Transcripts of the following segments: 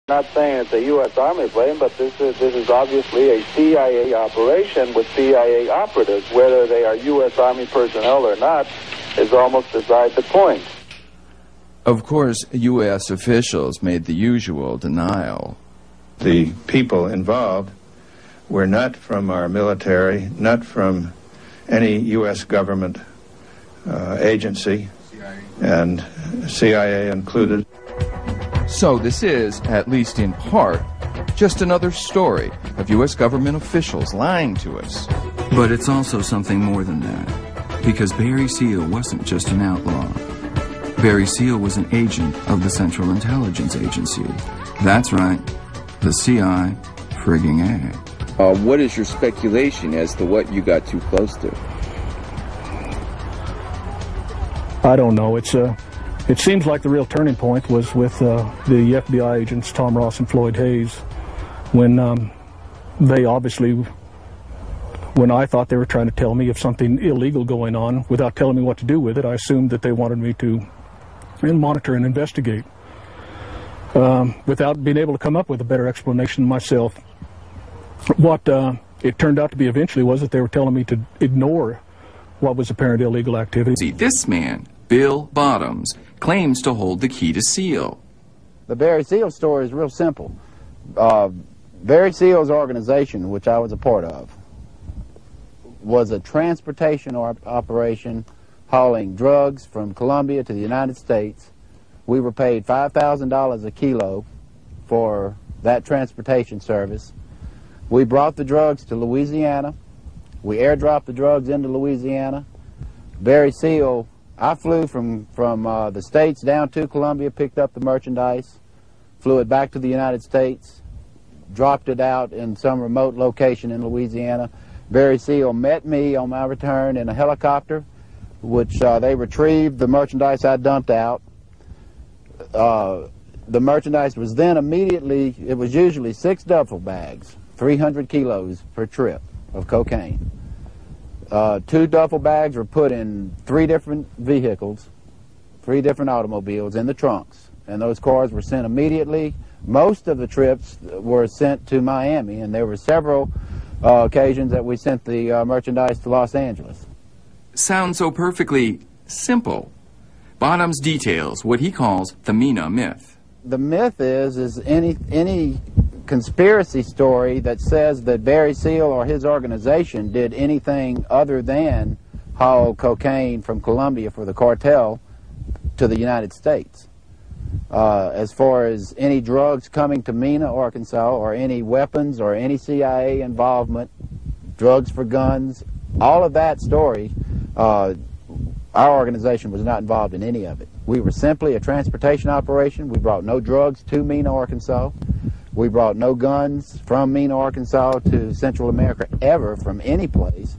Not saying it's a U.S. Army plane, but this is obviously a CIA operation with CIA operatives. Whether they are U.S. Army personnel or not is almost beside the point. Of course, U.S. officials made the usual denial. The people involved were not from our military, not from any U.S. government agency, and CIA included. So this is, at least in part, just another story of U.S. government officials lying to us. But it's also something more than that, because Barry Seal wasn't just an outlaw. Barry Seal was an agent of the Central Intelligence Agency. That's right, the CI frigging A. What is your speculation as to what you got too close to? I don't know. It seems like the real turning point was with the FBI agents, Tom Ross and Floyd Hayes, when they obviously, when I thought they were trying to tell me of something illegal going on without telling me what to do with it, I assumed that they wanted me to monitor and investigate without being able to come up with a better explanation myself. What it turned out to be eventually was that they were telling me to ignore what was apparent illegal activity. See, this man, Bill Bottoms, claims to hold the key to Seal. The Barry Seal story is real simple. Barry Seal's organization, which I was a part of, was a transportation operation hauling drugs from Colombia to the United States. We were paid $5,000 a kilo for that transportation service. We brought the drugs to Louisiana. We airdropped the drugs into Louisiana. Barry Seal, I flew from the States down to Colombia, picked up the merchandise, flew it back to the United States, dropped it out in some remote location in Louisiana. Barry Seal met me on my return in a helicopter, which they retrieved the merchandise I dumped out. The merchandise was then immediately, it was usually 6 duffel bags, 300 kilos per trip of cocaine. 2 duffel bags were put in 3 different vehicles, 3 different automobiles in the trunks, and those cars were sent immediately. Most of the trips were sent to Miami, and there were several occasions that we sent the merchandise to Los Angeles. Sounds so perfectly simple. Bottoms details what he calls the Mena myth. The myth is any conspiracy story that says that Barry Seal or his organization did anything other than haul cocaine from Colombia for the cartel to the United States. As far as any drugs coming to Mena, Arkansas, or any weapons or any CIA involvement, drugs for guns, all of that story, our organization was not involved in any of it. We were simply a transportation operation. We brought no drugs to Mena, Arkansas. We brought no guns from Mena, Arkansas to Central America ever from any place.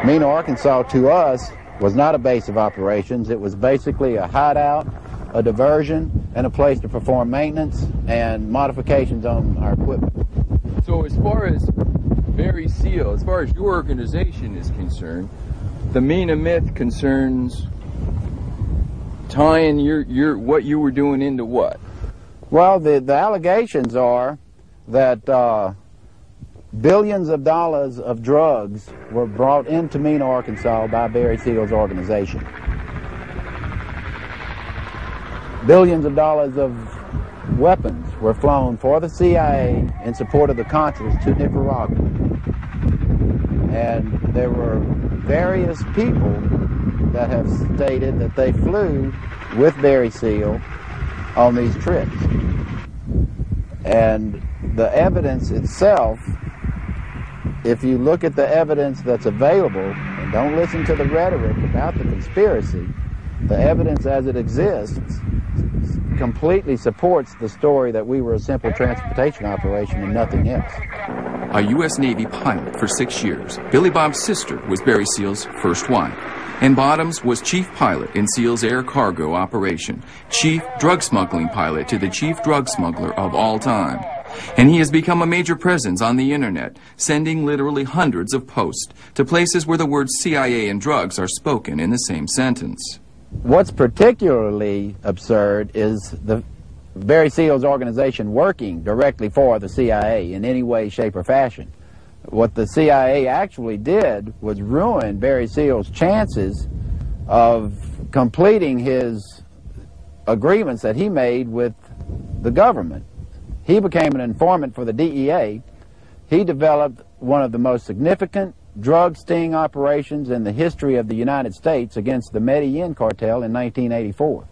Mena, Arkansas to us was not a base of operations. It was basically a hideout, a diversion, and a place to perform maintenance and modifications on our equipment. So as far as Barry Seal, as far as your organization is concerned, the Mena myth concerns tying your what you were doing into what? Well, the allegations are that billions of dollars of drugs were brought into Mena, Arkansas by Barry Seal's organization. Billions of dollars of weapons were flown for the CIA in support of the Contras to Nicaragua. And there were various people that have stated that they flew with Barry Seal on these trips. And the evidence itself, if you look at the evidence that's available, and don't listen to the rhetoric about the conspiracy, the evidence as it exists completely supports the story that we were a simple transportation operation and nothing else. A U.S. Navy pilot for 6 years, Billy Bob's sister was Barry Seal's first wife. And Bottoms was chief pilot in Seal's air cargo operation, chief drug smuggling pilot to the chief drug smuggler of all time. And he has become a major presence on the internet, sending literally hundreds of posts to places where the words CIA and drugs are spoken in the same sentence. What's particularly absurd is Barry Seal's organization working directly for the CIA in any way, shape, or fashion. What the CIA actually did was ruin Barry Seal's chances of completing his agreements that he made with the government. He became an informant for the DEA. He developed one of the most significant drug sting operations in the history of the United States against the Medellin cartel in 1984.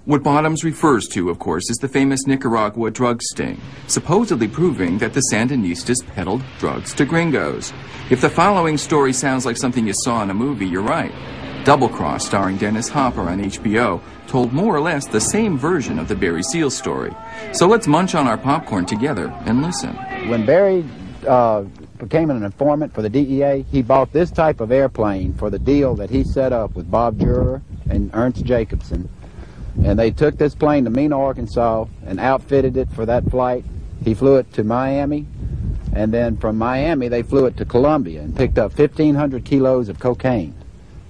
What Bottoms refers to, of course, is the famous Nicaragua drug sting, supposedly proving that the Sandinistas peddled drugs to gringos. If the following story sounds like something you saw in a movie, you're right. Double Cross, starring Dennis Hopper on HBO, told more or less the same version of the Barry Seal story. So let's munch on our popcorn together and listen. When Barry became an informant for the DEA, he bought this type of airplane for the deal that he set up with Bob Jurer and Ernst Jacobson. And they took this plane to Mena, Arkansas, and outfitted it for that flight. He flew it to Miami, and then from Miami they flew it to Colombia and picked up 1,500 kilos of cocaine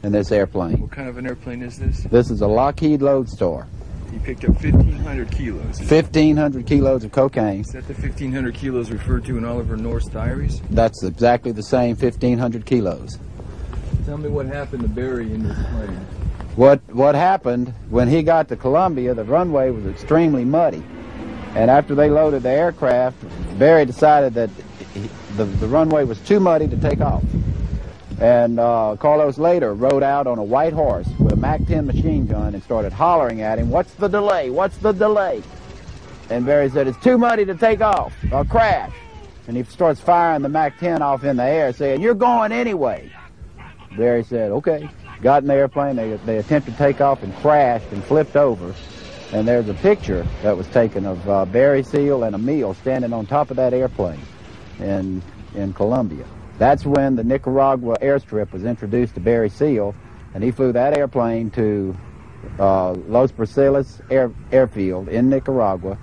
in this airplane. What kind of an airplane is this? This is a Lockheed Lodestar. He picked up 1,500 kilos. 1,500 kilos of cocaine. Is that the 1,500 kilos referred to in Oliver North's diaries? That's exactly the same 1,500 kilos. Tell me what happened to Barry in this plane. What happened, when he got to Colombia, the runway was extremely muddy. And after they loaded the aircraft, Barry decided that the runway was too muddy to take off. And Carlos later rode out on a white horse with a MAC-10 machine gun and started hollering at him, "What's the delay? What's the delay?" And Barry said, "It's too muddy to take off, or crash." And he starts firing the MAC-10 off in the air, saying, "You're going anyway." Barry said, "Okay." Got in the airplane, they attempted to take off and crashed and flipped over. And there's a picture that was taken of Barry Seal and Emil standing on top of that airplane in Colombia. That's when the Nicaragua airstrip was introduced to Barry Seal, and he flew that airplane to Los Perciles airfield in Nicaragua.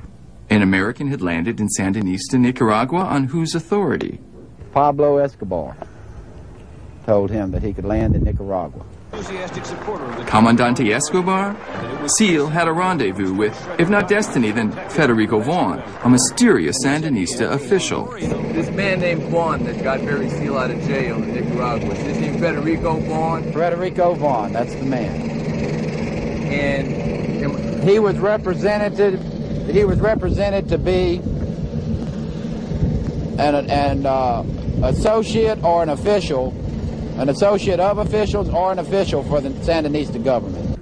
An American had landed in Sandinista, Nicaragua, on whose authority? Pablo Escobar told him that he could land in Nicaragua. Comandante Escobar? Seal had a rendezvous with, if not Destiny, then Federico Vaughn, a mysterious Sandinista official. This man named Vaughn that got Barry Seal out of jail in Nicaragua, is his name Federico Vaughn? Federico Vaughn, that's the man. And he was represented to be an associate or an official, an associate of officials or an official for the Sandinista government.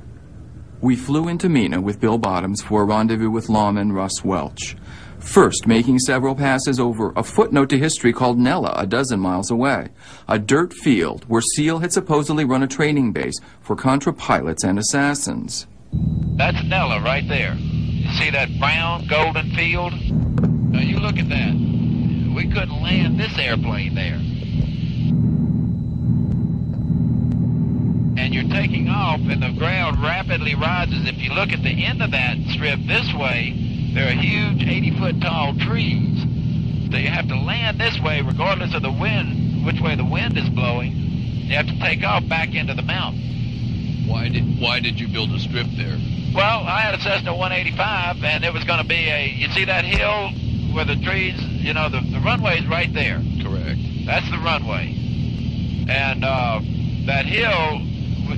We flew into Mena with Bill Bottoms for a rendezvous with lawman Russ Welch. First, making several passes over a footnote to history called Nella, a dozen miles away, a dirt field where Seal had supposedly run a training base for Contra pilots and assassins. That's Nella right there. You see that brown golden field? Now you look at that. We couldn't land this airplane there. And you're taking off and the ground rapidly rises. If you look at the end of that strip this way, there are huge 80-foot tall trees. So you have to land this way regardless of the wind, which way the wind is blowing. You have to take off back into the mountain. Why did you build a strip there? Well, I had a Cessna 185 and it was going to be you see that hill where the trees, you know, the runway's right there. Correct. That's the runway. And that hill,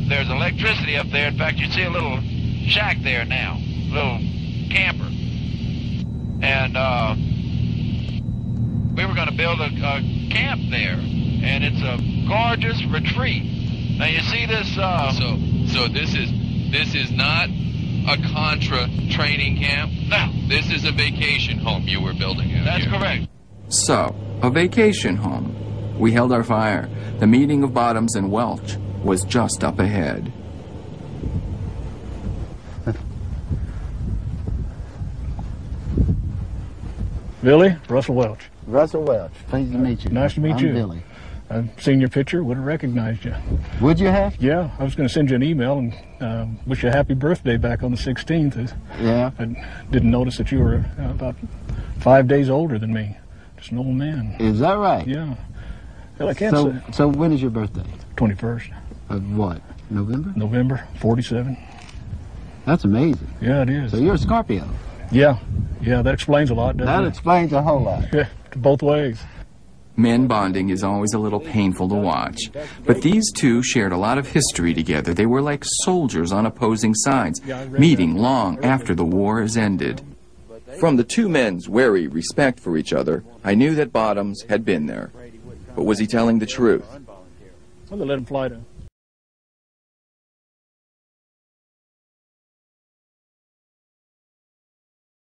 there's electricity up there. In fact, you see a little shack there now, a little camper. And we were going to build a camp there, and it's a gorgeous retreat. Now you see this. So this is not a Contra training camp. No, this is a vacation home you were building out that's here. correct. So, a vacation home. We held our fire. The meeting of Bottoms and Welch was just up ahead. Billy, Russell Welch. Russell Welch, pleased to meet you. Nice to meet you. I'm Billy. I've seen your picture, would have recognized you. Would you have? Yeah, I was going to send you an email and wish you a happy birthday back on the 16th. Yeah. I didn't notice that you were about 5 days older than me. Just an old man. Is that right? Yeah. Well, I can't say. So when is your birthday? 21st. Of what? November? November, 47. That's amazing. Yeah, it is. So you're a Scorpio. Yeah, that explains a lot, doesn't it? That explains a whole lot. Yeah, both ways. Men bonding is always a little painful to watch, but these two shared a lot of history together. They were like soldiers on opposing sides, meeting long after the war is ended. From the two men's wary respect for each other, I knew that Bottoms had been there. But was he telling the truth? Well, they let him fly to